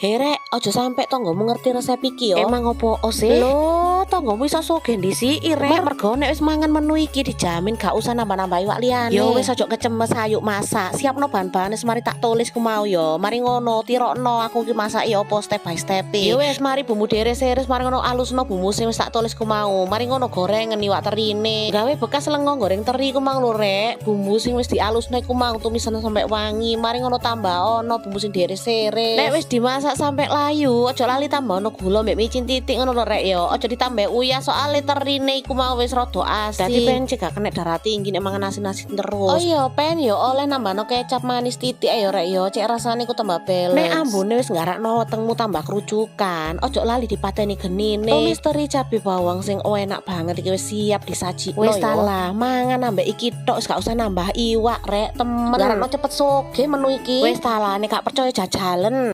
Herek, ojo sampe tonggomu ngerti resep iki yo. Emang opo sih? Lho, tonggomu iso sugih ndisiki rek. Mergo nek wis mangan menu iki dijamin gak usah nambah-nambah iwak liyane. Yo wis ojo kecemes, ayo masak. Siapno bahan-bahan wis mari tak tulis ku mau yo. Mari ngono, tirokno aku ki masak yo opo step by step. Yo wis mari bumbu deres-deres mari ngono alusno bumbu sing wis tak tulis ku mau. Mari ngono gorengen iwak terine. Gawe bekas lengo goreng teri ku mau lho rek. Bumbu sing wis dialusno iku mau tumisan sampai wangi. Mari ngono tambah ono bumbu sing deres-deres. Nek wis dimasak sampai layu, ojo lali tambah ono gula mbek micin titik ngono lho rek yo. Ojo ditambah uyah soalnya terine iku mau wis rada asin. Dadi pengen cegah kena darah tinggi nek mangan asin-asin terus. Oh iya, pen yo oleh nambahno kecap manis titik ayo rek yo. Cek rasane iku tambah balance. Nek ambune wis nggarakno wetengmu tambah kerucukan, ojo lali dipateni genine. Tumis teri cabe bawang sing enak banget iki wis siap disajikno yo. Wis salah, mangan ambek iki tok wis gak usah nambah iwak rek, temen. Nggarakno cepet soge menu iki. Wis salah nek gak percaya jajalen.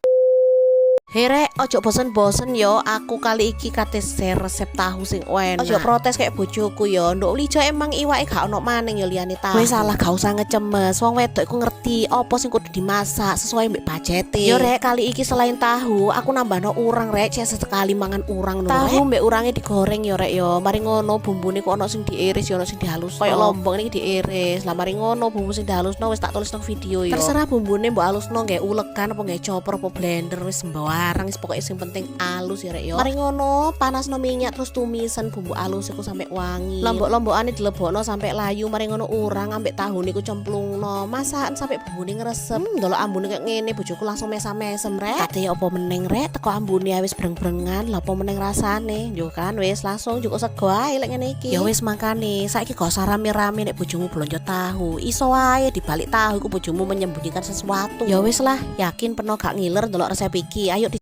Herek, ojo bosen-bosen yo. Aku kali iki kate share resep tahu sing enak. Ojo protes kayak bojoku yo. Nduk lijo emang iwake gak ono maning yo liyane tahu. Wis salah gak usah ngecemes. Wong wedok iku ngerti opo sing kudu dimasak sesuai mbek budgete. Yo rek, kali iki selain tahu, aku nambahno urang rek, cek sesekali mangan urang no. Tahu mbek urange digoreng yo rek yo. Mari ngono bumbune ku ono sing diiris yo ono sing dihalus. Kayak lombok iki diiris. Lah mari ngono bumbu sing dihalusno wis tak tulis nang video yo. Terserah bumbune mbok halusno nggae ulekan apa nggae chopper apa blender wis sembarang wis pokoke sing penting alus ya rek yo. Mari ngono panasno minyak terus tumisan bumbu alus iku sampai wangi. Lombok-lombokane dilebokno sampai layu. Mari ngono urang ambek tahu niku cemplungno. Masakan sampai bumbune ngresep. Ndelok ambune kayak ngene bojoku langsung mesam-mesem rek. Kate opo meneng rek teko ambune wis breng-brengan. Lah opo meneng rasane? Yo kan wis langsung cukup sego ae lek ngene iki. Ya wis makane saiki gak usah rame-rame nek bojomu blonjo tahu. Iso wae dibalik tahu iku bojomu menyembunyikan sesuatu. Ya wis lah, yakin peno gak ngiler ndelok resep iki. Ayo